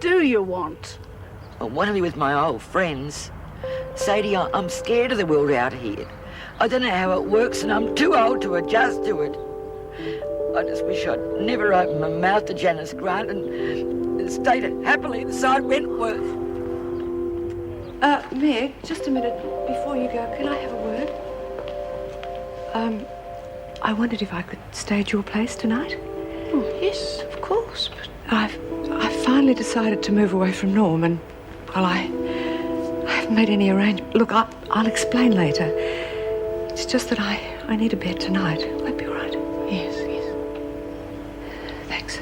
do you want? I want to be with my old friends. Sadie, I'm scared of the world out here. I don't know how it works and I'm too old to adjust to it. I just wish I'd never opened my mouth to Janice Grant and stayed happily inside Wentworth. Meg, just a minute before you go, can I have a word? I wondered if I could stay at your place tonight. Oh, yes, of course, but... I've finally decided to move away from Norm and, well, I haven't made any arrangement. Look, I'll explain later. It's just that I need a bed tonight. Will that be all right? Yes. Thanks.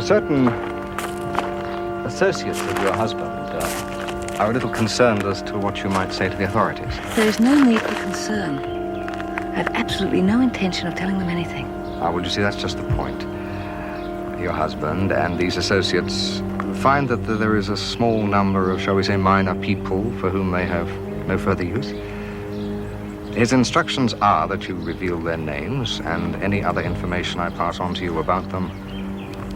Certain associates of your husband are a little concerned as to what you might say to the authorities. There is no need for concern. I have absolutely no intention of telling them anything. Well, you see, that's just the point. Your husband and these associates find that there is a small number of, shall we say, minor people for whom they have no further use. His instructions are that you reveal their names and any other information I pass on to you about them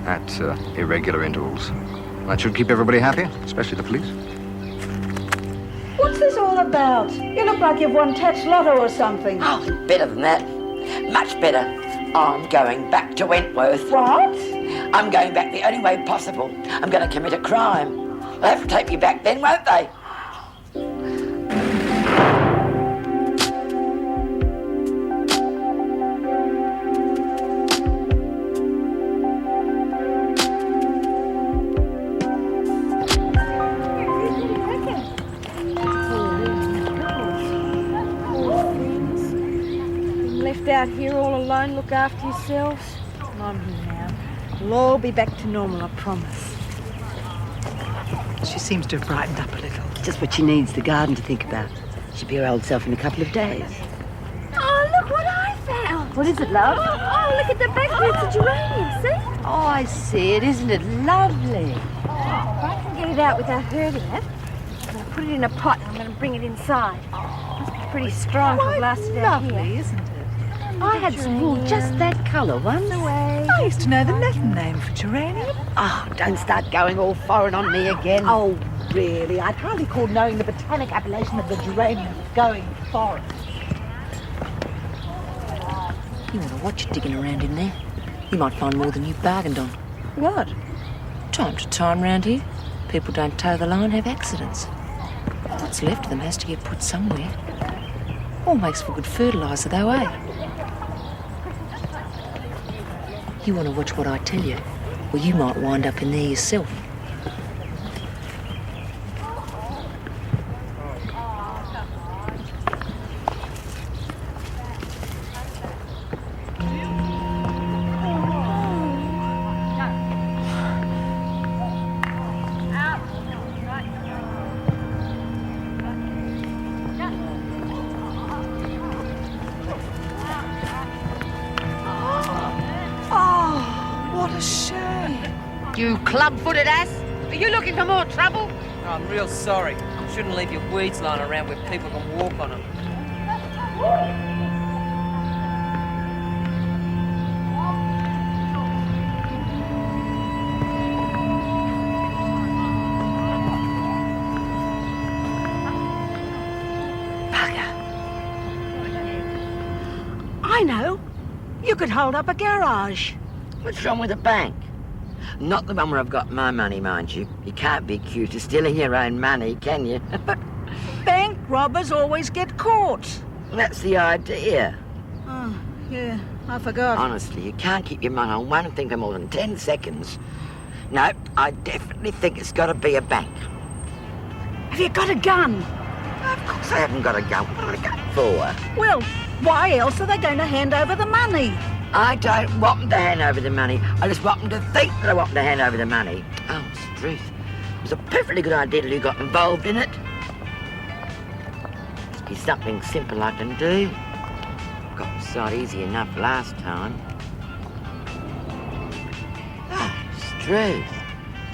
at irregular intervals. That should keep everybody happy, especially the police. What's this all about? You look like you've won Tat's Lotto or something. Oh, better than that. Much better. I'm going back to Wentworth. What? I'm going back the only way possible. I'm going to commit a crime. They'll have to take me back then, won't they? Out here all alone, look after yourselves. I'm here now. We'll all be back to normal, I promise. She seems to have brightened up a little. Just what she needs, the garden to think about. She'll be her old self in a couple of days. Oh, look what I found. What is it, love? Oh, look at the back roots of geranium, see? Oh, I see it. Isn't it lovely? Oh, if I can get it out without hurting it, I'm going to put it in a pot and I'm going to bring it inside. Must be pretty strong to last it out here. Lovely, isn't it? I had some wool just that colour once. Away. I used to know the Latin name for geranium. Oh, don't start going all foreign on me again. Oh, really? I'd hardly call knowing the botanic appellation of the geranium going foreign. You want to watch it digging around in there. You might find more than you bargained on. What? Time to time round here, people don't toe the line, have accidents. What's left of them has to get put somewhere. All makes for good fertiliser though, eh? You want to watch what I tell you, or you might wind up in there yourself. You club-footed ass! Are you looking for more trouble? Oh, I'm real sorry. You shouldn't leave your weeds lying around where people can walk on them. Bugger. I know. You could hold up a garage. What's wrong with a bank? Not the one where I've got my money, mind you. You can't be accused of stealing your own money, can you? But bank robbers always get caught. That's the idea. Oh, yeah, I forgot. Honestly, you can't keep your mind on one thing for more than 10 seconds. No, I definitely think it's got to be a bank. Have you got a gun? Of course I haven't got a gun. What am I got for? Well, why else are they going to hand over the money? I don't want them to hand over the money. I just want them to think that I want them to hand over the money. Oh, it's the truth. It was a perfectly good idea till you got involved in it. Must be something simple I can do. Got inside easy enough last time. Oh, it's the truth.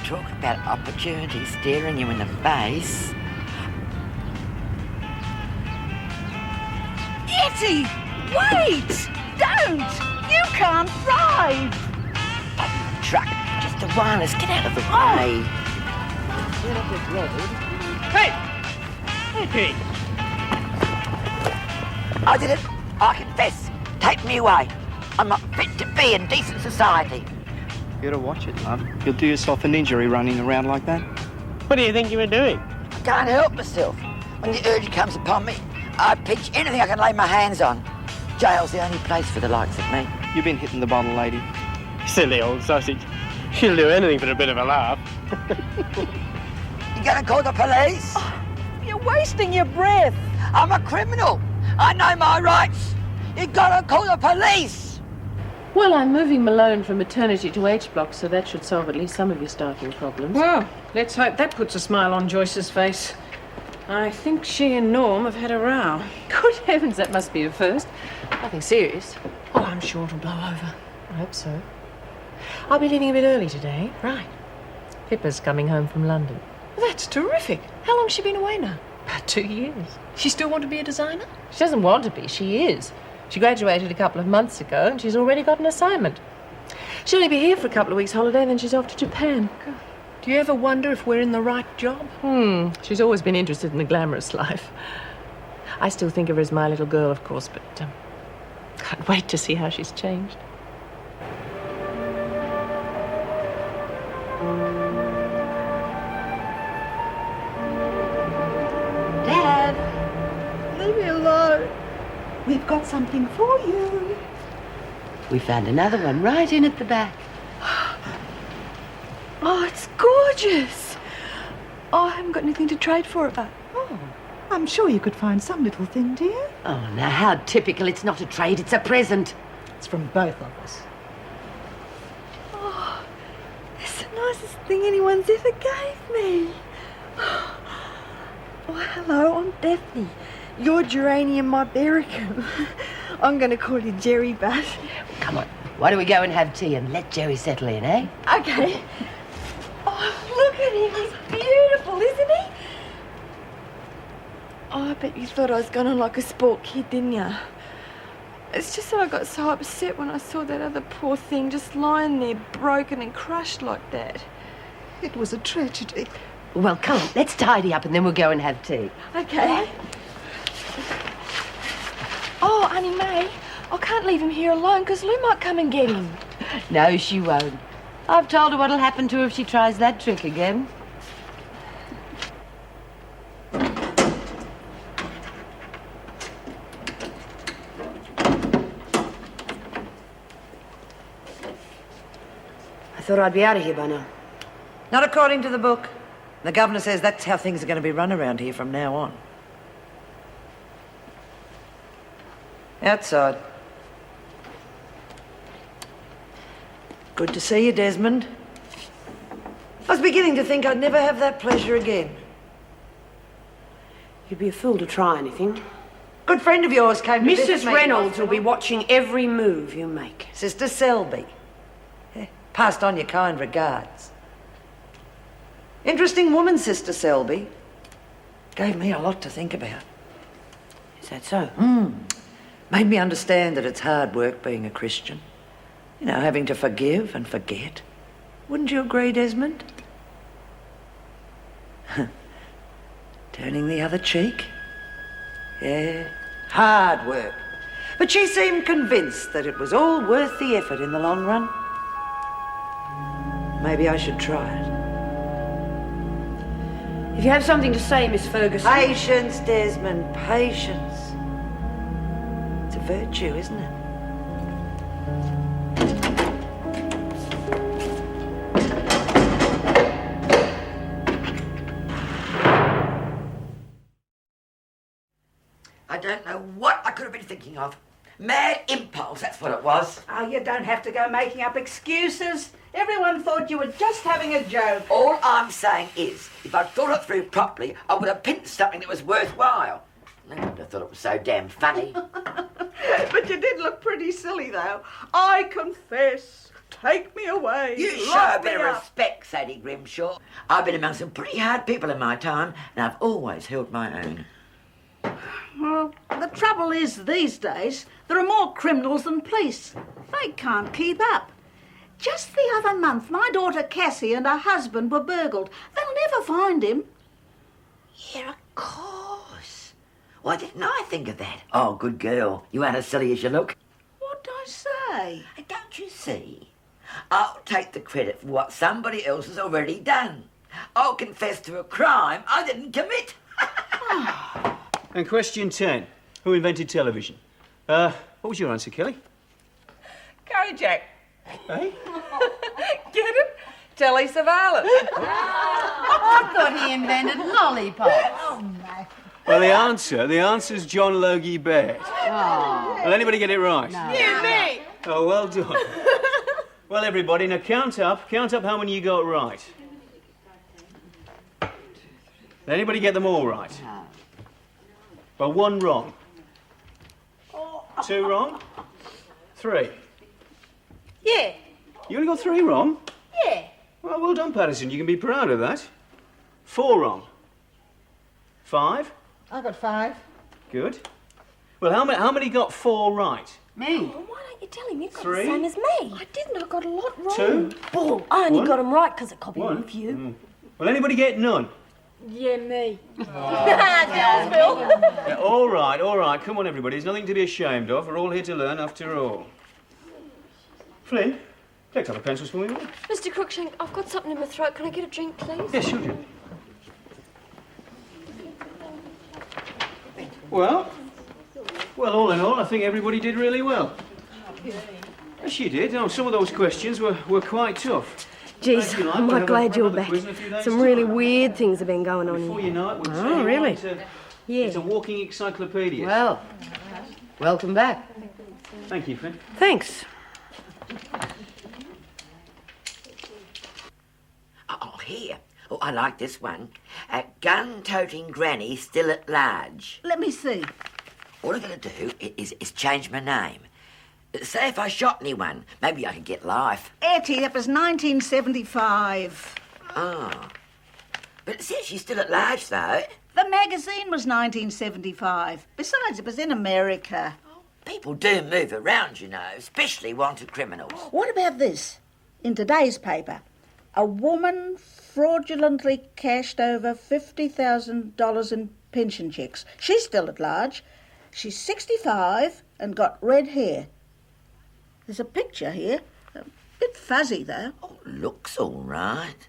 Talk about opportunity staring you in the face. Ettie! Wait! Don't! You can't drive! Truck, just the wireless. Get out of the way. Hey! Ettie! I did it. I confess. Take me away. I'm not fit to be in decent society. You gotta watch it, love. You'll do yourself an injury running around like that. What do you think you were doing? I can't help myself. When the urge comes upon me, I pitch anything I can lay my hands on. Jail's the only place for the likes of me. You've been hitting the bottle, lady. Silly old sausage. She'll do anything for a bit of a laugh. You gonna call the police? Oh, you're wasting your breath. I'm a criminal. I know my rights. You gotta call the police. Well, I'm moving Malone from maternity to H block, so that should solve at least some of your staffing problems. Well, let's hope that puts a smile on Joyce's face. I think she and Norm have had a row. Good heavens, that must be a first. Nothing serious. Oh, I'm sure it'll blow over. I hope so. I'll be leaving a bit early today. Right. Pippa's coming home from London. Well, that's terrific. How long's she been away now? About 2 years. She still want to be a designer? She doesn't want to be, she is. She graduated a couple of months ago and she's already got an assignment. She'll only be here for a couple of weeks' holiday, then she's off to Japan. Do you ever wonder if we're in the right job? She's always been interested in the glamorous life. I still think of her as my little girl, of course, but can't wait to see how she's changed. Dad, leave me alone. We've got something for you. We found another one right in at the back. Oh, it's gorgeous. Oh, I haven't got anything to trade for it, but... Oh, I'm sure you could find some little thing, dear. Oh, now how typical. It's not a trade, it's a present. It's from both of us. Oh, it's the nicest thing anyone's ever gave me. Oh, hello, I'm Daphne. You're Geranium Mybericum. I'm going to call you Jerry, but... Come on, why don't we go and have tea and let Jerry settle in, eh? Okay. Oh, look at him. He's beautiful, isn't he? Oh, I bet you thought I was going on like a sport kid, didn't you? It's just that I got so upset when I saw that other poor thing just lying there broken and crushed like that. It was a tragedy. Well, come on, let's tidy up and then we'll go and have tea. Okay. Oh, Auntie May, I can't leave him here alone because Lou might come and get him. No, she won't. I've told her what'll happen to her if she tries that trick again. I thought I'd be out of here by now. Not according to the book. The governor says that's how things are going to be run around here from now on. Outside. Good to see you, Desmond. I was beginning to think I'd never have that pleasure again. You'd be a fool to try anything. Good friend of yours came to visit Mrs. me. Reynolds will be watching every move you make. Sister Selby. Passed on your kind regards. Interesting woman, Sister Selby. Gave me a lot to think about. Is that so? Made me understand that it's hard work being a Christian. You know, having to forgive and forget. Wouldn't you agree, Desmond? Turning the other cheek? Yeah, hard work. But she seemed convinced that it was all worth the effort in the long run. Maybe I should try it. If you have something to say, Miss Ferguson... Patience, Desmond, patience. It's a virtue, isn't it? I don't know what I could have been thinking of. Mad impulse, that's what it was. Oh, you don't have to go making up excuses. Everyone thought you were just having a joke. All I'm saying is, if I'd thought it through properly, I would have pinched something that was worthwhile. I wouldn't have thought it was so damn funny. But you did look pretty silly, though. I confess. Take me away. You show Lock a bit me of up. respect, Sadie Grimshaw. I've been among some pretty hard people in my time, and I've always held my own. Well, the trouble is, these days, there are more criminals than police. They can't keep up. Just the other month, my daughter Cassie and her husband were burgled. They'll never find him. Yeah, of course. Why didn't I think of that? Oh, good girl. You ain't as silly as you look. What'd I say? Don't you see? I'll take the credit for what somebody else has already done. I'll confess to a crime I didn't commit. And question 10. Who invented television? What was your answer, Kelly? Curry Jack. Hey? Get it? Telly surveillance. I thought he invented lollipops. Oh, no. Well, the answer's John Logie Baird. Oh. Will anybody get it right? No. You, me. Oh, well done. Well, everybody, now count up how many you got right. Did anybody get them all right? No. Well, 1 wrong. 2 wrong. 3. Yeah. You only got 3 wrong? Yeah. Well done, Patterson. You can be proud of that. 4 wrong. 5. I got 5. Good. Well, how many got 4 right? Me. Well, why don't you tell him you've got 3. the same as me? I didn't. I got a lot wrong. 2. Bull. I only 1. got them right because I copied 1. them of you. Will anybody get none? Yeah, me. Yeah, all right. Come on, everybody. There's nothing to be ashamed of. We're all here to learn, after all. Flynn, take up the pencils for me, will you? Mr. Crookshank, I've got something in my throat. Can I get a drink, please? Yes, sure, Jim. Well, all in all, I think everybody did really well. Yes, you did. Oh, some of those questions were quite tough. Geez, I'm quite glad you're back. Some really weird things have been going on Before here. you know it, we'll Oh, really? Yeah. It's a walking encyclopedia. Well, welcome back. Thank you, Flynn. Thanks. Oh, here. Oh, I like this one. A gun-toting granny still at large. Let me see. All I'm going to do is change my name. Say if I shot anyone, maybe I could get life. Ettie, that was 1975. Oh. But it says she's still at large, though. The magazine was 1975. Besides, it was in America. People do move around, you know, especially wanted criminals. What about this? In today's paper, a woman fraudulently cashed over $50,000 in pension checks. She's still at large. She's 65 and got red hair. There's a picture here. A bit fuzzy, though. Oh, looks all right.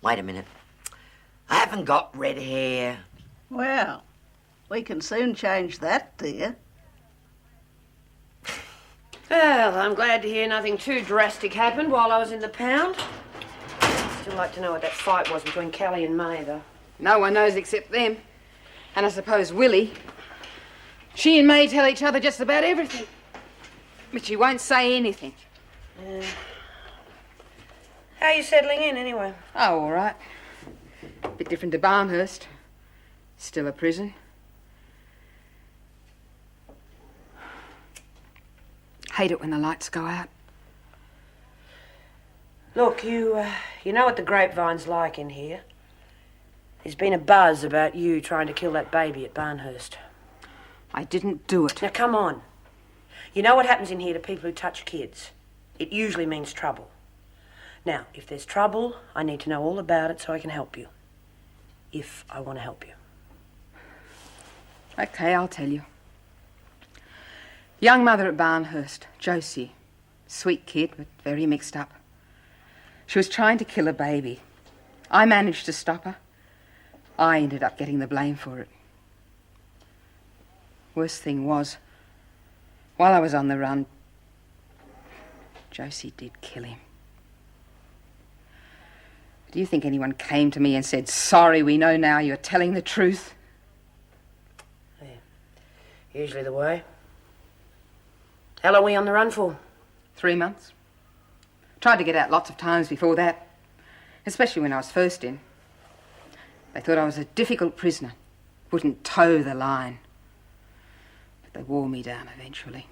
Wait a minute. I haven't got red hair. Well, we can soon change that, dear. Well, I'm glad to hear nothing too drastic happened while I was in the pound. Still like to know what that fight was between Callie and May, though. No one knows except them. And I suppose Willie. She and May tell each other just about everything. But she won't say anything. How are you settling in, anyway? Oh, all right. Bit different to Barnhurst. Still a prison. Hate it when the lights go out. Look, you know what the grapevine's like in here. There's been a buzz about you trying to kill that baby at Barnhurst. I didn't do it. Now, come on. You know what happens in here to people who touch kids. It usually means trouble. Now, if there's trouble, I need to know all about it so I can help you. If I want to help you. Okay, I'll tell you. Young mother at Barnhurst, Josie. Sweet kid, but very mixed up. She was trying to kill a baby. I managed to stop her. I ended up getting the blame for it. Worst thing was, while I was on the run, Josie did kill him. Do you think anyone came to me and said, "Sorry, we know now you're telling the truth"? Yeah. Usually the way. How long were you on the run for? 3 months. Tried to get out lots of times before that, especially when I was first in. They thought I was a difficult prisoner, wouldn't toe the line. But they wore me down eventually.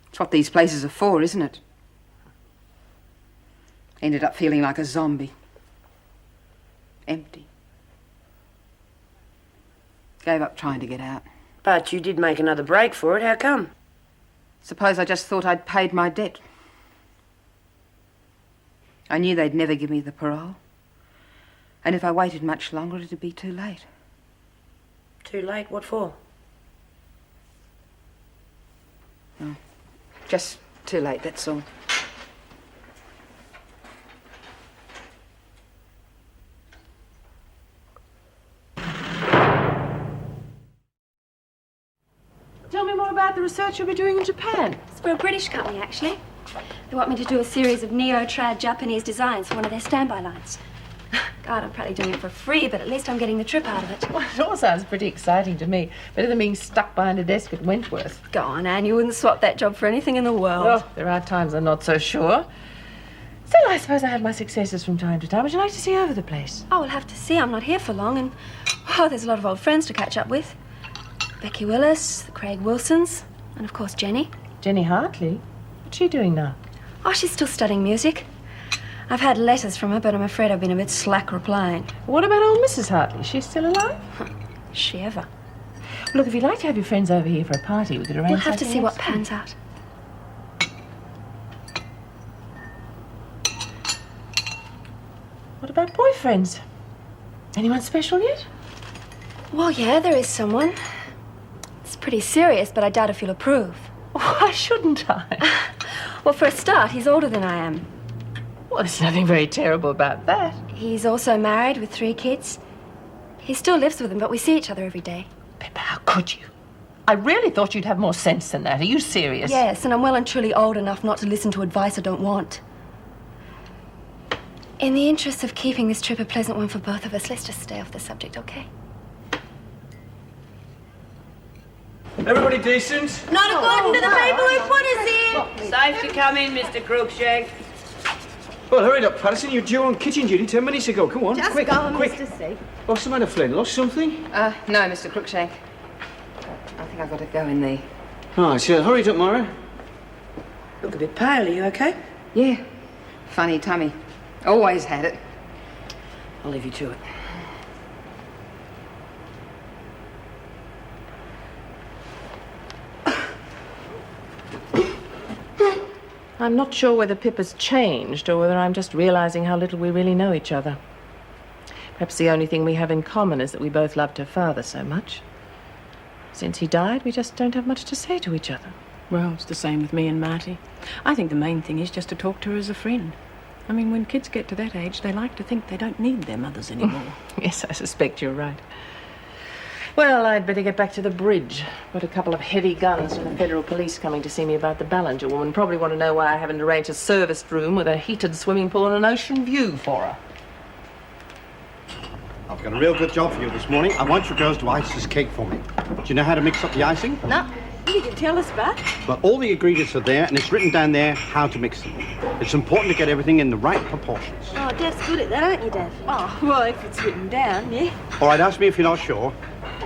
It's what these places are for, isn't it? Ended up feeling like a zombie. Empty. Gave up trying to get out. But you did make another break for it. How come? Suppose I just thought I'd paid my debt. I knew they'd never give me the parole. And if I waited much longer, it'd be too late. Too late? What for? No, just too late, that's all. Tell me more about the research you'll be doing in Japan. It's for a British company, actually. They want me to do a series of neo-trad Japanese designs for one of their standby lines. God, I'm probably doing it for free, but at least I'm getting the trip out of it. Well, it all sounds pretty exciting to me. Better than being stuck behind a desk at Wentworth. Go on, Anne. You wouldn't swap that job for anything in the world. Oh, there are times I'm not so sure. Still, I suppose I have my successes from time to time. Would you like to see over the place? Oh, we'll have to see. I'm not here for long, and there's a lot of old friends to catch up with. Becky Willis, the Craig Wilsons, and of course Jenny. Jenny Hartley? What's she doing now? Oh, she's still studying music. I've had letters from her, but I'm afraid I've been a bit slack replying. What about old Mrs. Hartley? She's still alive? Is she ever? Look, if you'd like to have your friends over here for a party, we could arrange. We'll have to something see what else. pans out. What about boyfriends? Anyone special yet? Well, yeah, there is someone. It's pretty serious, but I doubt if you'll approve. Why shouldn't I? Well, for a start, he's older than I am. Well, there's nothing very terrible about that. He's also married with 3 kids. He still lives with them, but we see each other every day. Pippa, how could you? I really thought you'd have more sense than that. Are you serious? Yes, and I'm well and truly old enough not to listen to advice I don't want. In the interest of keeping this trip a pleasant one for both of us, let's just stay off the subject, okay? Everybody decent? Not according to the people who put us here. Safe to come in, Mr. Crookshank. Well, hurry up, Patterson. You're due on kitchen duty 10 minutes ago. Come on, Just quick, go on, quick. Mr. C. What's the matter, Flynn? Lost something? No, Mr. Crookshank. I think I've got to go in there. Right, so hurry it up, Myra. Look a bit pale. Are you okay? Yeah, funny tummy. Always had it. I'll leave you to it. I'm not sure whether Pippa's changed or whether I'm just realizing how little we really know each other. Perhaps the only thing we have in common is that we both loved her father so much. Since he died, we just don't have much to say to each other. Well, it's the same with me and Marty. I think the main thing is just to talk to her as a friend. I mean, when kids get to that age, they like to think they don't need their mothers anymore. Yes, I suspect you're right. Well, I'd better get back to the bridge. Got a couple of heavy guns from the federal police coming to see me about the Ballinger woman. Probably want to know why I haven't arranged a serviced room with a heated swimming pool and an ocean view for her. I've got a real good job for you this morning. I want you girls to ice this cake for me. Do you know how to mix up the icing? No. You can tell us, Bud. Well, all the ingredients are there, and it's written down there how to mix them. It's important to get everything in the right proportions. Oh, Daph's good at that, aren't you, Daph? Oh, well, if it's written down, yeah. All right, ask me if you're not sure.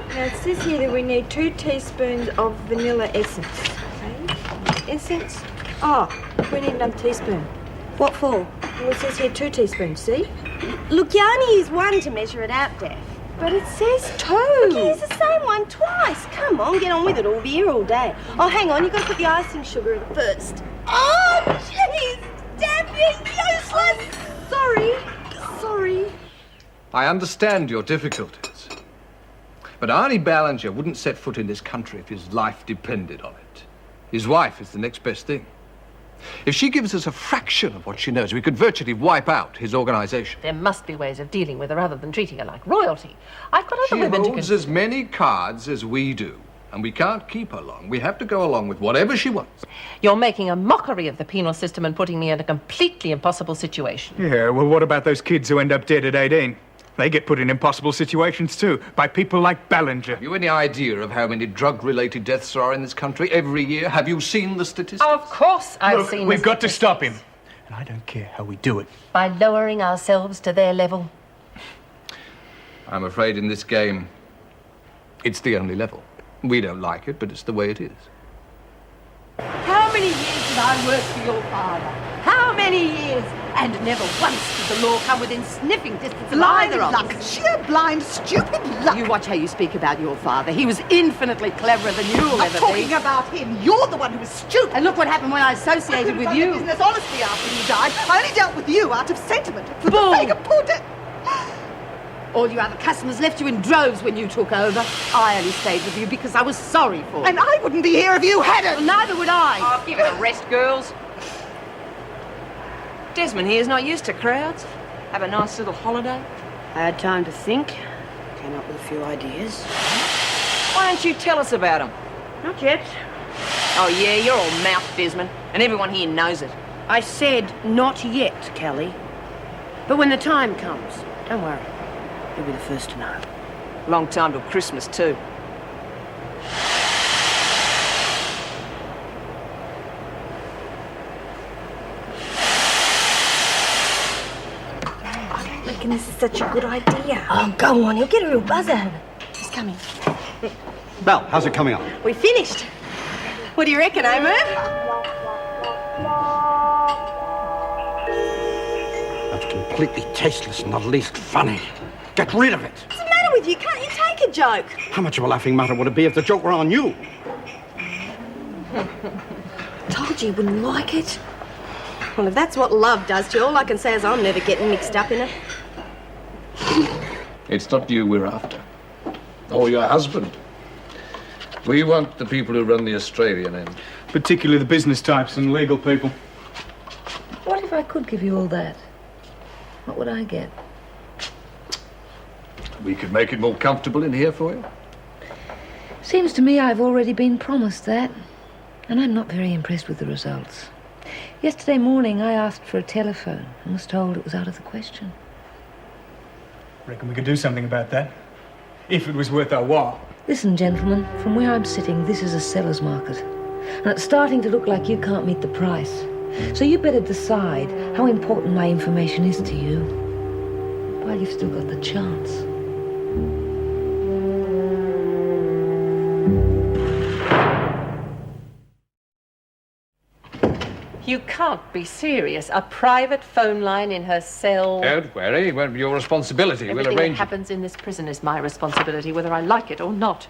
Now, it says here that we need 2 teaspoons of vanilla essence. Okay? Essence? Oh, we need another teaspoon. What for? Well, it says here 2 teaspoons, see? Look, you only use 1 to measure it out, Daph. But it says 2. Look, you use the same one twice. Come on, get on with it. We'll be here all day. Oh, hang on, you've got to put the icing sugar in first. Oh, jeez! Daph, you're useless! Sorry. I understand your difficulties. But Arnie Ballinger wouldn't set foot in this country if his life depended on it. His wife is the next best thing. If she gives us a fraction of what she knows, we could virtually wipe out his organization. There must be ways of dealing with her other than treating her like royalty. I've got other women to... She holds as many cards as we do, and we can't keep her long. We have to go along with whatever she wants. You're making a mockery of the penal system and putting me in a completely impossible situation. Yeah, well, what about those kids who end up dead at 18? They get put in impossible situations, too, by people like Ballinger. Have you any idea of how many drug-related deaths there are in this country every year? Have you seen the statistics? Of course I've seen We've got to stop him. And I don't care how we do it. By lowering ourselves to their level. I'm afraid in this game, it's the only level. We don't like it, but it's the way it is. How many years did I work for your father? How many years? And never once did the law come within sniffing distance of Blind either of luck. us. Sheer blind, stupid luck. You watch how you speak about your father. He was infinitely cleverer than you'll I'm ever talking be. about him. You're the one who was stupid. And look what happened when I associated with you. Business honestly after you died. I only dealt with you out of sentiment. For Bull. the sake of poor All you other customers left you in droves when you took over. I only stayed with you because I was sorry for you. And I wouldn't be here if you hadn't. Well, neither would I. Oh, give it a rest, girls. Desmond here's not used to crowds. Have a nice little holiday. I had time to think. Came up with a few ideas. Why don't you tell us about them? Not yet. Oh, yeah, you're all mouth, Desmond, and everyone here knows it. I said not yet, Kelly. But when the time comes, don't worry. You'll be the first to know. Long time till Christmas, too. I reckon this is such a good idea. Oh, go on. You'll get a real buzz out of it. He's coming. Belle, how's it coming on? We finished. What do you reckon, eh, Merv? That's completely tasteless and not the least funny. Get rid of it. What's the matter with you? Can't you take a joke? How much of a laughing matter would it be if the joke were on you? Told you you wouldn't like it. Well, if that's what love does to you, all I can say is I'm never getting mixed up in it. It's not you we're after. Or your husband. We want the people who run the Australian end. Particularly the business types and legal people. What if I could give you all that? What would I get? We could make it more comfortable in here for you. Seems to me I've already been promised that, and I'm not very impressed with the results. Yesterday morning I asked for a telephone and was told it was out of the question. Reckon we could do something about that. If it was worth our while. Listen, gentlemen, from where I'm sitting, this is a seller's market. And it's starting to look like you can't meet the price. So you better decide how important my information is to you while you've still got the chance. You can't be serious. A private phone line in her cell. Don't worry, it won't be your responsibility. Everything We'll that arrange it. happens in this prison is my responsibility, whether I like it or not.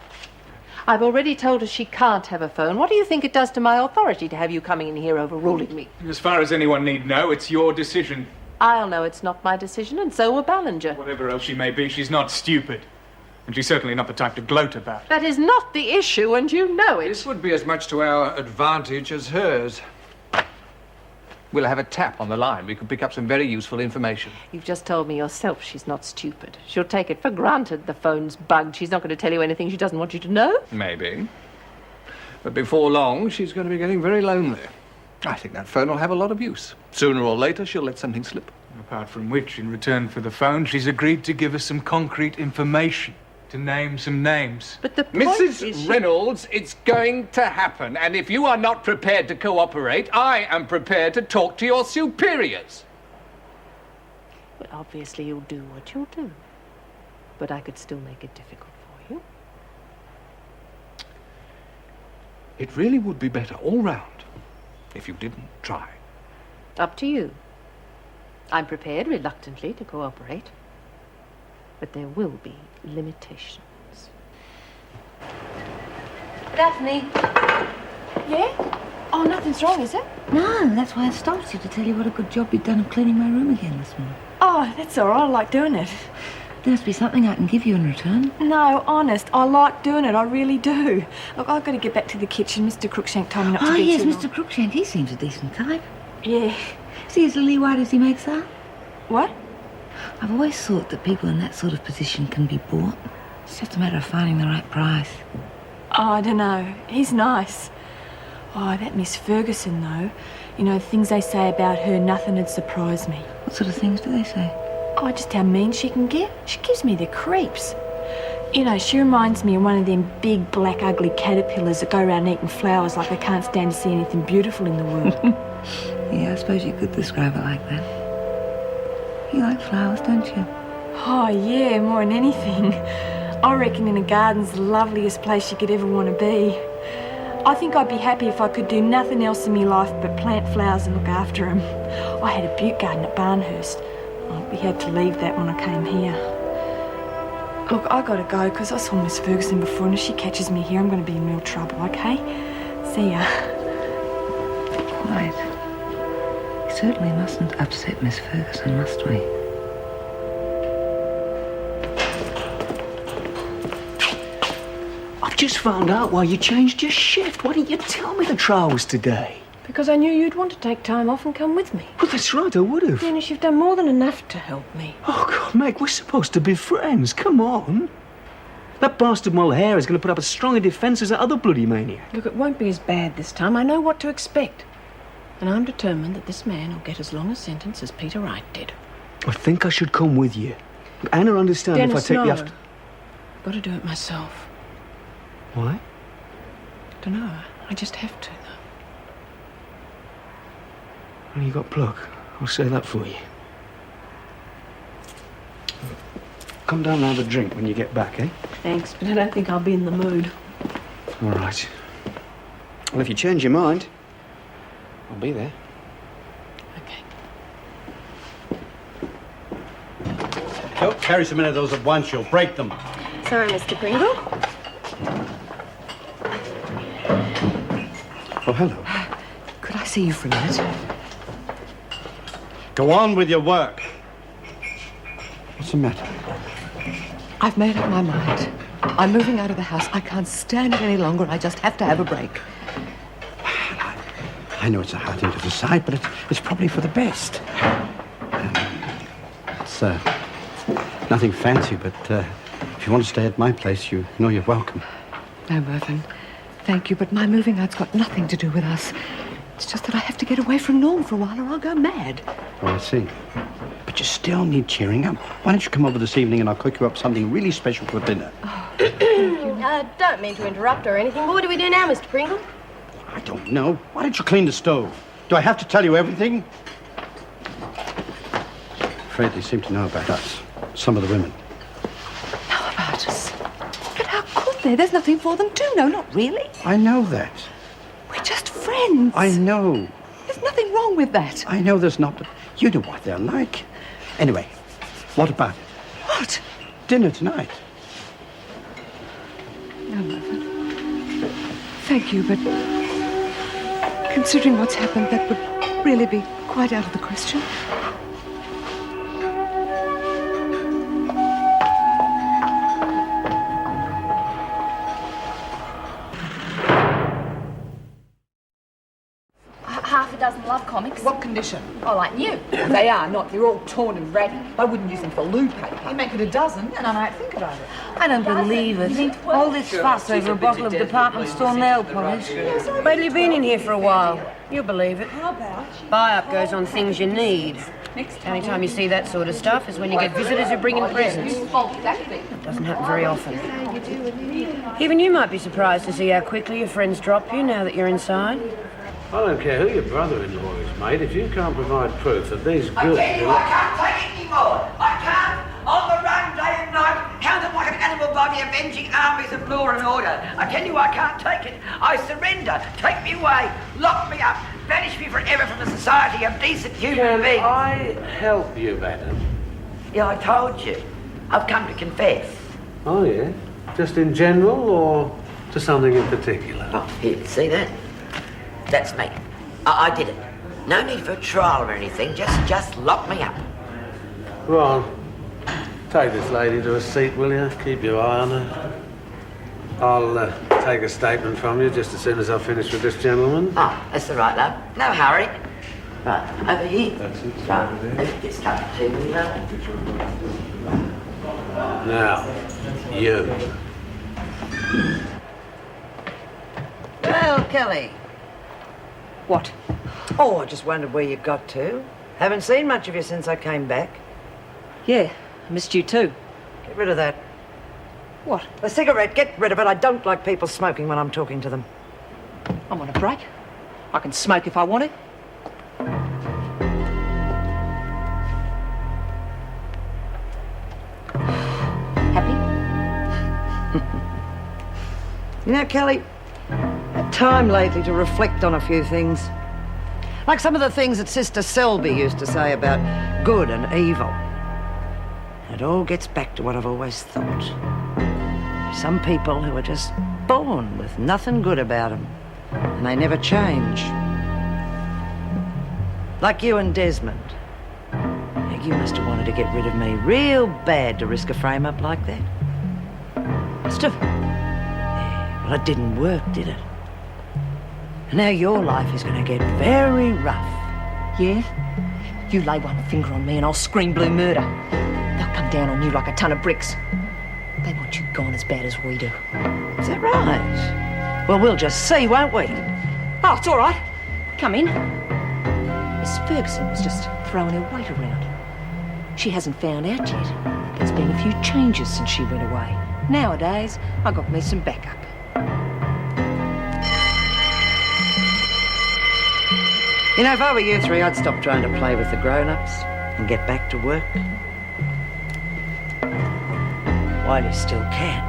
I've already told her she can't have a phone. What do you think it does to my authority to have you coming in here overruling me? As far as anyone need know, it's your decision. I'll know it's not my decision, and so will Ballinger. Whatever else she may be, she's not stupid. And she's certainly not the type to gloat about it. That is not the issue, and you know it. This would be as much to our advantage as hers. We'll have a tap on the line. We can pick up some very useful information. You've just told me yourself she's not stupid. She'll take it for granted the phone's bugged. She's not going to tell you anything she doesn't want you to know. Maybe. But before long, she's going to be getting very lonely. I think that phone will have a lot of use. Sooner or later, she'll let something slip. Apart from which, in return for the phone, she's agreed to give us some concrete information. To name some names. But the point Mrs. Reynolds, it's going to happen. And if you are not prepared to cooperate, I am prepared to talk to your superiors. Well, obviously you'll do what you'll do. But I could still make it difficult for you. It really would be better all round if you didn't try. Up to you. I'm prepared, reluctantly, to cooperate. But there will be limitations. Daphne. Yeah? Oh, nothing's wrong, is it? No, that's why I stopped you, to tell you what a good job you'd done of cleaning my room again this morning. Oh, that's all right. I like doing it. There must be something I can give you in return. No, honest, I like doing it. I really do. Look, I've got to get back to the kitchen. Mr. Crookshank told me not to Oh, be yes, too Mr. long. Crookshank. He seems a decent type. Yeah. See as lily white as he makes that? What? I've always thought that people in that sort of position can be bought. It's just a matter of finding the right price. Oh, I don't know. He's nice. Oh, that Miss Ferguson, though. You know, the things they say about her, nothing would surprise me. What sort of things do they say? Oh, just how mean she can get. She gives me the creeps. You know, she reminds me of one of them big, black, ugly caterpillars that go around eating flowers like they can't stand to see anything beautiful in the world. Yeah, I suppose you could describe it like that. You like flowers, don't you? Oh, yeah, more than anything. I reckon in a garden's the loveliest place you could ever want to be. I think I'd be happy if I could do nothing else in my life but plant flowers and look after them. I had a butte garden at Barnhurst. Oh, we had to leave that when I came here. Look, I gotta go because I saw Miss Ferguson before, and if she catches me here, I'm going to be in real trouble, okay? See ya. Quiet. We certainly mustn't upset Miss Ferguson, must we? I've just found out why you changed your shift. Why didn't you tell me the trial was today? Because I knew you'd want to take time off and come with me. Well, that's right, I would have. Dennis, you've done more than enough to help me. Oh, God, Meg, we're supposed to be friends. Come on. That bastard Mulhare is going to put up as strong a defence as that other bloody maniac. Look, it won't be as bad this time. I know what to expect. And I'm determined that this man will get as long a sentence as Peter Wright did. I think I should come with you. Anna understand Dennis, if I take no. you after... I've got to do it myself. Why? Dunno. I just have to, though. Well, you got pluck. I'll say that for you. Come down and have a drink when you get back, eh? Thanks, but I don't think I'll be in the mood. All right. Well, if you change your mind, I'll be there. Don't carry so many of those at once, you'll break them. Sorry, Mr. Pringle. Oh, hello. Could I see you for a minute? Go on with your work. What's the matter? I've made up my mind. I'm moving out of the house. I can't stand it any longer. I just have to have a break. I know it's a hard thing to decide, but it's probably for the best. It's nothing fancy, but if you want to stay at my place, you know you're welcome. No, Mervyn. Thank you, but my moving out's got nothing to do with us. It's just that I have to get away from Norm for a while or I'll go mad. Oh, I see. But you still need cheering up. Why don't you come over this evening and I'll cook you up something really special for dinner? Don't mean to interrupt or anything, but what do we do now, Mr. Pringle? I don't know. Why don't you clean the stove? Do I have to tell you everything? I'm afraid they seem to know about us. Some of the women. Know about us? But how could they? There's nothing for them to know, not really. I know that. We're just friends. I know. There's nothing wrong with that. I know there's not, but you know what they're like. Anyway, what about it? What? Dinner tonight. No, Mervyn. Thank you, but considering what's happened, that would really be quite out of the question. Half a dozen love comics. What condition? Oh, like new. They are not. They're all torn and ratty. I wouldn't use them for loo paper. You make it a dozen, and I might think about it. I don't believe it. All this fuss over a bottle of department store nail polish. Wait till you've been in here for a while. You'll believe it. How about? Buy-up goes on things you need. Only time you see that sort of stuff is when you get visitors who bring in presents. It doesn't happen very often. Even you might be surprised to see how quickly your friends drop you now that you're inside. I don't care who your brother-in-law is, mate. If you can't provide proof that these goods... I tell you, I can't take it anymore. I can't. On the run day and night, counted like an animal by the avenging armies of law and order. I tell you, I can't take it. I surrender. Take me away. Lock me up. Banish me forever from the society of decent human beings. Can I help you, madam? Yeah, I told you. I've come to confess. Oh, yeah? Just in general, or to something in particular? Oh, here, see that? That's me. I did it. No need for a trial or anything. Just lock me up. Ron, take this lady to a seat, will you? Keep your eye on her. I'll take a statement from you just as soon as I've finished with this gentleman. Oh, that's all right, love. No hurry. Right, over here. That's it. Right, let's get started too, will you, love? Now, you. Well, Kelly. What? Oh, I just wondered where you got to. Haven't seen much of you since I came back. Yeah, I missed you too. Get rid of that. What? The cigarette, get rid of it. I don't like people smoking when I'm talking to them. I'm on a break. I can smoke if I want it. Happy? You know, Kelly, I've had time lately to reflect on a few things. Like some of the things that Sister Selby used to say about good and evil. It all gets back to what I've always thought. Some people who are just born with nothing good about them, and they never change. Like you and Desmond. You must have wanted to get rid of me real bad to risk a frame-up like that. Must have. Yeah, well, it didn't work, did it? And now your life is going to get very rough. Yeah? You lay one finger on me and I'll scream blue murder. They'll come down on you like a ton of bricks. They want you gone as bad as we do. Is that right? Well, we'll just see, won't we? Oh, it's all right. Come in. Miss Ferguson was just throwing her weight around. She hasn't found out yet. There's been a few changes since she went away. Nowadays, I got me some backup. You know, if I were you three, I'd stop trying to play with the grown-ups and get back to work. While you still can.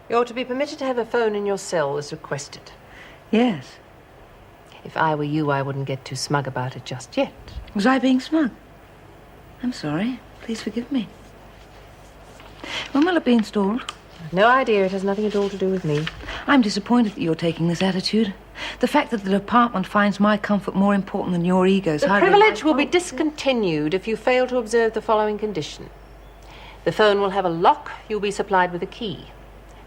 You're to be permitted to have a phone in your cell as requested. Yes. If I were you, I wouldn't get too smug about it just yet. Was I being smug? I'm sorry. Please forgive me. When will it be installed? I've no idea. It has nothing at all to do with me. I'm disappointed that you're taking this attitude. The fact that the department finds my comfort more important than your egos. The privilege will be discontinued if you fail to observe the following condition. The phone will have a lock. You'll be supplied with a key.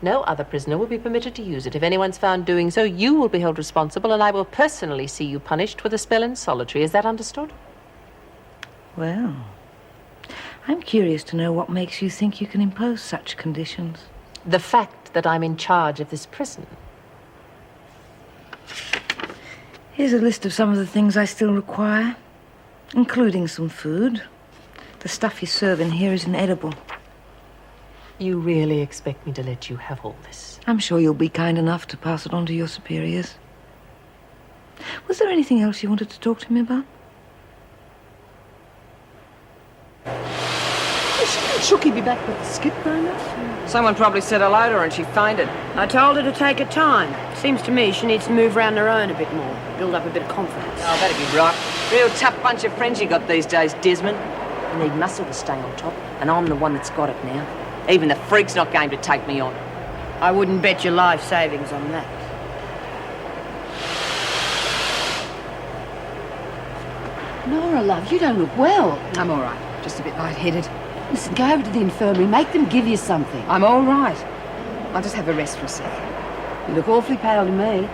No other prisoner will be permitted to use it. If anyone's found doing so, you will be held responsible, and I will personally see you punished with a spell in solitary. Is that understood? Well, I'm curious to know what makes you think you can impose such conditions. The fact that I'm in charge of this prison. Here's a list of some of the things I still require, including some food. The stuff you serve in here is inedible. You really expect me to let you have all this? I'm sure you'll be kind enough to pass it on to your superiors. Was there anything else you wanted to talk to me about? She'll keep you back with the skip going up. Someone probably said hello to her and she fainted. I told her to take her time. Seems to me she needs to move around her own a bit more, build up a bit of confidence. Oh, that'd be right. Real tough bunch of friends you got these days, Desmond. You need muscle to stay on top, and I'm the one that's got it now. Even the freak's not going to take me on. I wouldn't bet your life savings on that. Nora, love, you don't look well. I'm all right. Just a bit lightheaded. Listen, go over to the infirmary. Make them give you something. I'm all right. I'll just have a rest for a sec. You look awfully pale to me.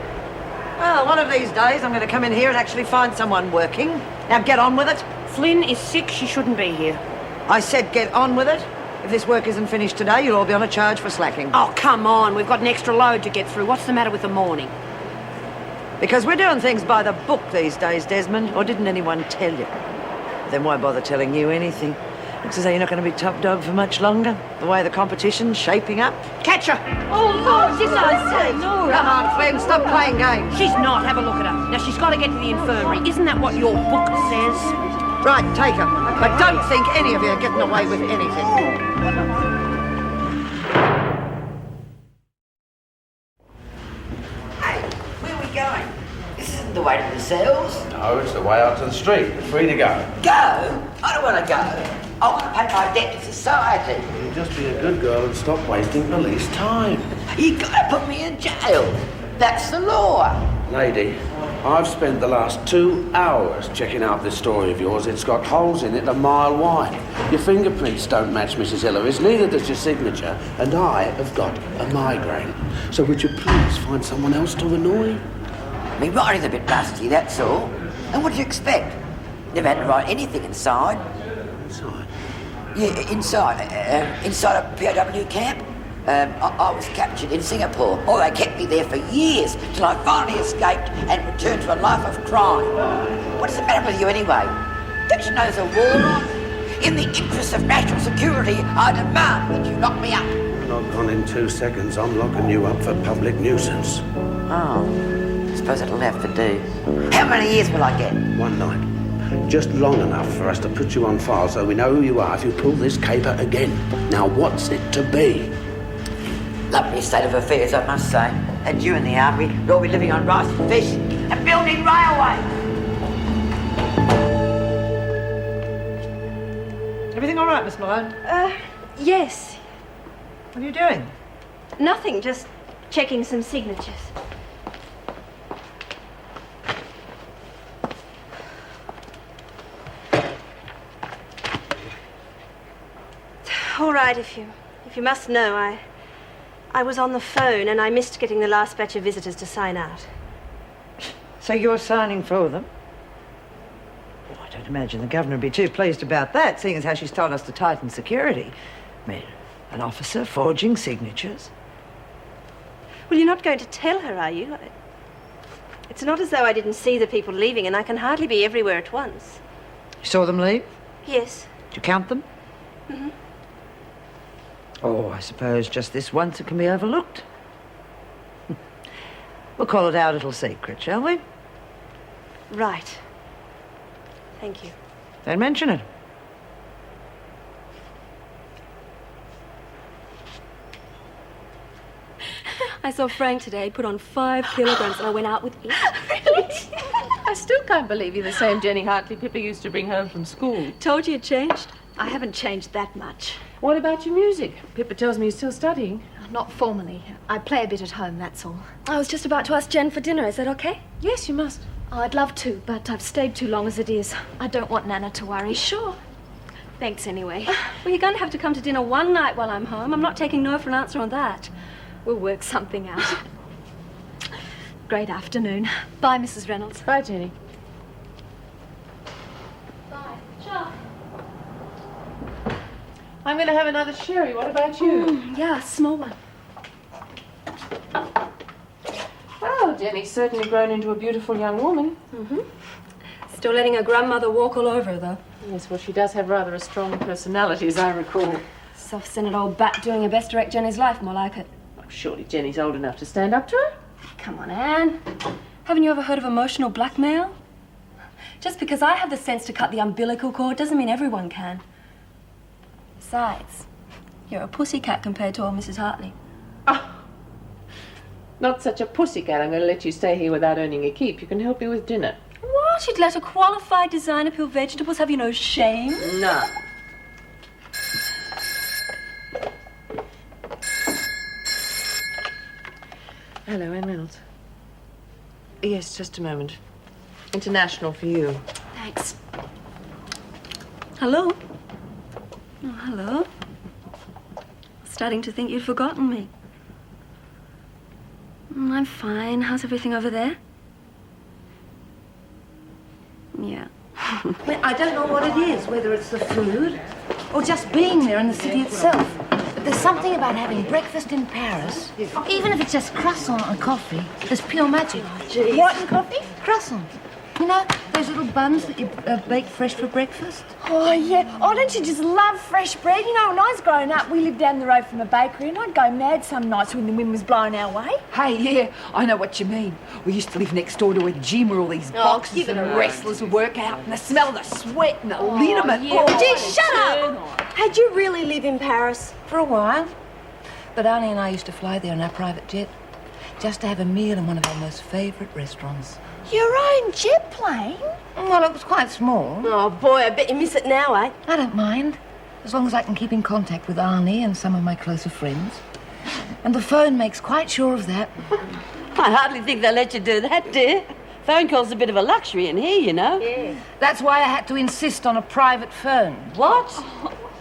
Well, one of these days I'm going to come in here and actually find someone working. Now get on with it. Flynn is sick. She shouldn't be here. I said get on with it. If this work isn't finished today, you'll all be on a charge for slacking. Oh, come on. We've got an extra load to get through. What's the matter with the morning? Because we're doing things by the book these days, Desmond. Or didn't anyone tell you? Then why bother telling you anything? Looks as though you're not going to be top dog for much longer. The way the competition's shaping up. Catch her! Oh, Lord, didn't I say, Nora? Come on, Flynn, stop playing games. She's not. Have a look at her. Now, she's got to get to the infirmary. Isn't that what your book says? Right, take her. But don't think any of you are getting away with anything. Hey, where are we going? This isn't the way to the cells. No, it's the way out to the street. You're free to go. Go? I don't want to go. I want to pay my debt to society. You just be a good girl and stop wasting police time. You gotta put me in jail. That's the law. Lady, I've spent the last 2 hours checking out this story of yours. It's got holes in it a mile wide. Your fingerprints don't match Mrs. Hillary's, neither does your signature, and I have got a migraine. So would you please find someone else to annoy? My writing's a bit rusty, that's all. And what do you expect? Never had to write anything inside. Inside? Yeah, inside a POW camp. I was captured in Singapore. Oh, they kept me there for years till I finally escaped and returned to a life of crime. What's the matter with you anyway? Don't you know there's a war on? In the interest of national security, I demand that you lock me up. not gone in 2 seconds, I'm locking you up for public nuisance. Oh, I suppose it'll have to do. How many years will I get? 1 night. Just long enough for us to put you on file so we know who you are if you pull this caper again. Now, what's it to be? Lovely state of affairs, I must say. And you in the army, you'll be living on rice and fish and building railways. Everything all right, Miss Malone? Yes. What are you doing? Nothing, just checking some signatures. All right, if you must know, I was on the phone and I missed getting the last batch of visitors to sign out. So you're signing for them? Well, I don't imagine the governor would be too pleased about that, seeing as how she's told us to tighten security. I mean, an officer forging signatures. Well, you're not going to tell her, are you? It's not as though I didn't see the people leaving, and I can hardly be everywhere at once. You saw them leave? Yes. Did you count them? Mm-hmm. Oh, I suppose just this once it can be overlooked. We'll call it our little secret, shall we? Right. Thank you. Don't mention it. I saw Frank today put on 5 kilograms and I went out with it. Really? I still can't believe you're the same Jenny Hartley Pippa used to bring home from school. Told you it changed. I haven't changed that much. What about your music? Pippa tells me you're still studying. Not formally. I play a bit at home, that's all. I was just about to ask Jen for dinner. Is that okay? Yes, you must. Oh, I'd love to, but I've stayed too long as it is. I don't want Nana to worry. Sure. Thanks anyway. Well, you're going to have to come to dinner one night while I'm home. I'm not taking no for an answer on that. We'll work something out. Great afternoon. Bye, Mrs. Reynolds. Bye, Jenny. Bye. Ciao. I'm going to have another sherry. What about you? Yeah, small one. Well, Jenny's certainly grown into a beautiful young woman. Mm-hmm. Still letting her grandmother walk all over her, though. Yes, well, she does have rather a strong personality, as I recall. Soft-centered old bat doing her best to wreck Jenny's life, more like it. Well, surely Jenny's old enough to stand up to her. Come on, Anne. Haven't you ever heard of emotional blackmail? Just because I have the sense to cut the umbilical cord doesn't mean everyone can. Besides, you're a pussycat compared to old Mrs. Hartley. Oh, not such a pussycat. I'm going to let you stay here without earning a keep. You can help me with dinner. What? You'd let a qualified designer peel vegetables? Have you no shame? No. Hello, Anne Reynolds. Yes, just a moment. International for you. Thanks. Hello? Oh, hello. Starting to think you'd forgotten me. I'm fine. How's everything over there? Yeah. Well, I don't know what it is, whether it's the food or just being there in the city itself. But there's something about having breakfast in Paris, even if it's just croissant and coffee, there's pure magic. Geez. What and coffee? Croissant. You know, those little buns that you bake fresh for breakfast? Oh, yeah. Oh, don't you just love fresh bread? You know, when I was growing up, we lived down the road from a bakery and I'd go mad some nights when the wind was blowing our way. Hey, yeah, I know what you mean. We used to live next door to a gym where all these boxers and wrestlers would work out, and the smell of the sweat and the liniment. Yeah. Oh, gee, shut up! Had you really live in Paris? For a while. But Arnie and I used to fly there in our private jet, just to have a meal in one of our most favourite restaurants. Your own jet plane? Well, it was quite small. Oh, boy, I bet you miss it now, eh? I don't mind, as long as I can keep in contact with Arnie and some of my closer friends. And the phone makes quite sure of that. I hardly think they'll let you do that, dear. Phone call's a bit of a luxury in here, you know. Yeah. That's why I had to insist on a private phone. What?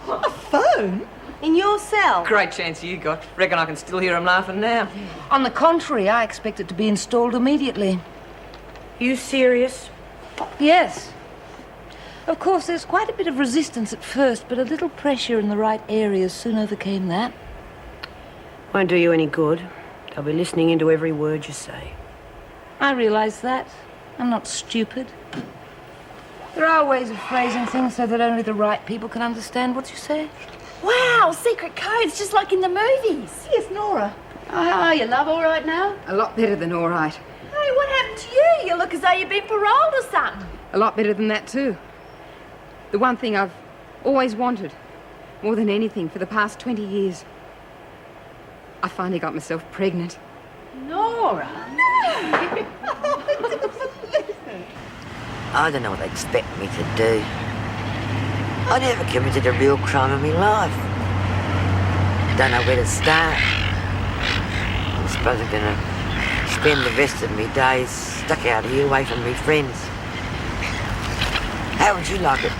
A phone? In your cell? Great chance you got. Reckon I can still hear him laughing now. On the contrary, I expect it to be installed immediately. You serious? Yes. Of course, there's quite a bit of resistance at first, but a little pressure in the right areas soon overcame that. Won't do you any good. They'll be listening into every word you say. I realise that. I'm not stupid. There are ways of phrasing things so that only the right people can understand what you say. Wow, secret codes, just like in the movies. Yes, Nora. Oh, how are you, love? All right now? A lot better than all right. Hey, what happened to you? You look as though you've been paroled or something. A lot better than that, too. The one thing I've always wanted, more than anything, for the past 20 years. I finally got myself pregnant. Nora? I don't know what they expect me to do. I never committed a real crime in my life. Don't know where to start. I suppose I'm gonna spend the rest of my days stuck out here away from my friends. How would you like it?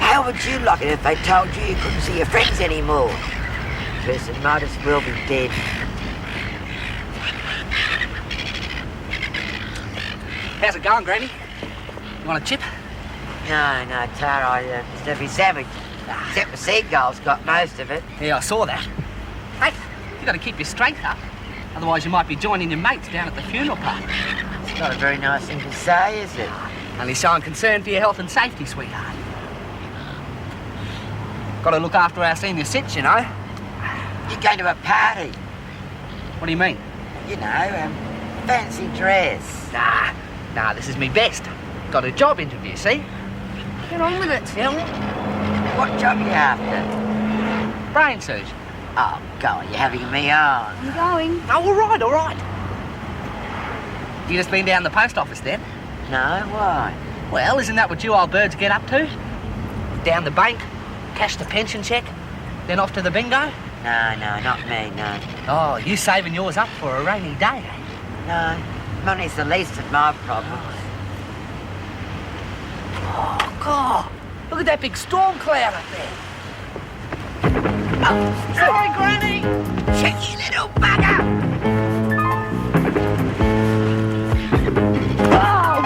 How would you like it if they told you you couldn't see your friends anymore? Person might as well be dead. How's it going, Granny? You want a chip? No, Tara, I just every savage. Except the seagulls got most of it. Yeah, I saw that. Hey, you got to keep your strength up. Otherwise you might be joining your mates down at the funeral party. It's not a very nice thing to say, is it? Only so I'm concerned for your health and safety, sweetheart. Got to look after our senior cits, you know. You're going to a party. What do you mean? You know, fancy dress. Nah, this is me best. Got a job interview, see? Get on with it, Phil. What job are you after? Brain surgeon. Oh, God, you're having me on. I'm going. Oh, all right. You just been down the post office then? No, why? Well, isn't that what you old birds get up to? Down the bank, cash the pension cheque, then off to the bingo? No, not me, no. Oh, you saving yours up for a rainy day, eh? No, money's the least of my problems. Oh, God, look at that big storm cloud up there. Oh, sorry, Granny! Cheeky little bugger! Oh!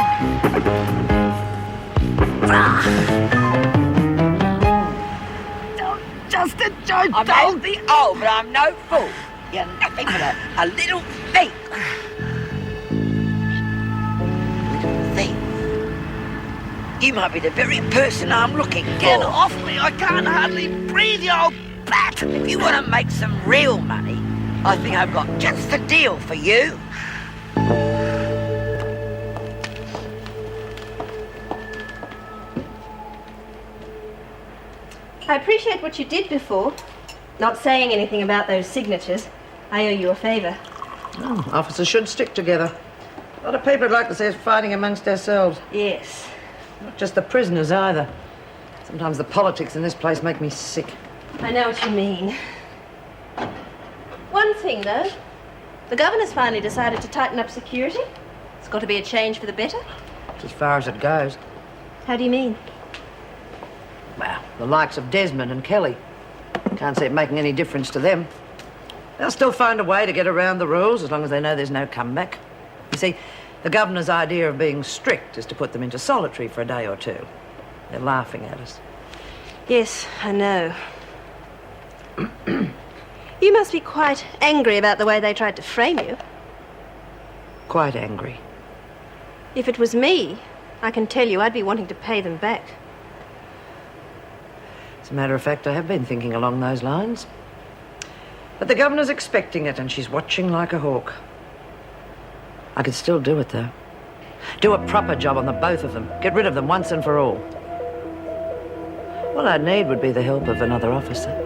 Just a joke. I may be old, but I'm no fool. You're nothing but a little thief. Little thief. You might be the very person I'm looking for. Get off me! I can't hardly breathe, you old bat! If you want to make some real money, I think I've got just the deal for you. I appreciate what you did before. Not saying anything about those signatures. I owe you a favour. Oh, officers should stick together. A lot of people would like to see us fighting amongst ourselves. Yes. Not just the prisoners either. Sometimes the politics in this place make me sick. I know what you mean. One thing, though. The governor's finally decided to tighten up security. It's got to be a change for the better. It's as far as it goes. How do you mean? Well, the likes of Desmond and Kelly. Can't see it making any difference to them. They'll still find a way to get around the rules as long as they know there's no comeback. You see, the governor's idea of being strict is to put them into solitary for a day or two. They're laughing at us. Yes, I know. You must be quite angry about the way they tried to frame you. Quite angry. If it was me, I can tell you I'd be wanting to pay them back. As a matter of fact, I have been thinking along those lines. But the governor's expecting it, and she's watching like a hawk. I could still do it, though. Do a proper job on the both of them. Get rid of them once and for all. All I'd need would be the help of another officer.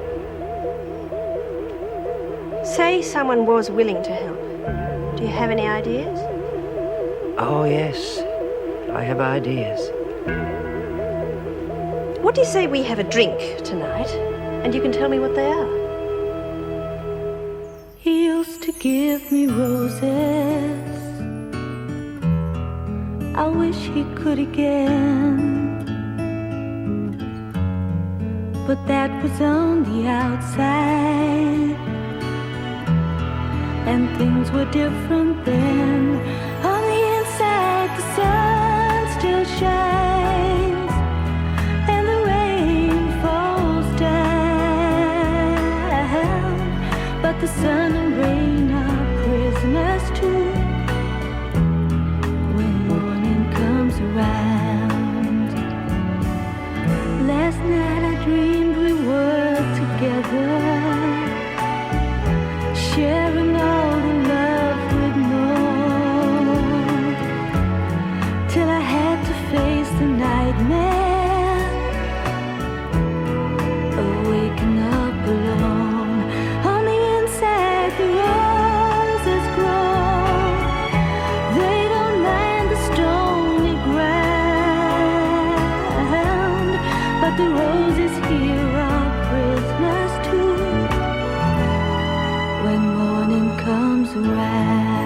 Say someone was willing to help. Do you have any ideas? Oh, yes. I have ideas. What do you say we have a drink tonight, and you can tell me what they are? He used to give me roses. I wish he could again. But that was on the outside, and things were different then. On the inside, the sun still shines, and the rain falls down. But the sun and rain are prisoners too when morning comes around. Last night I dreamed we were together. comes around.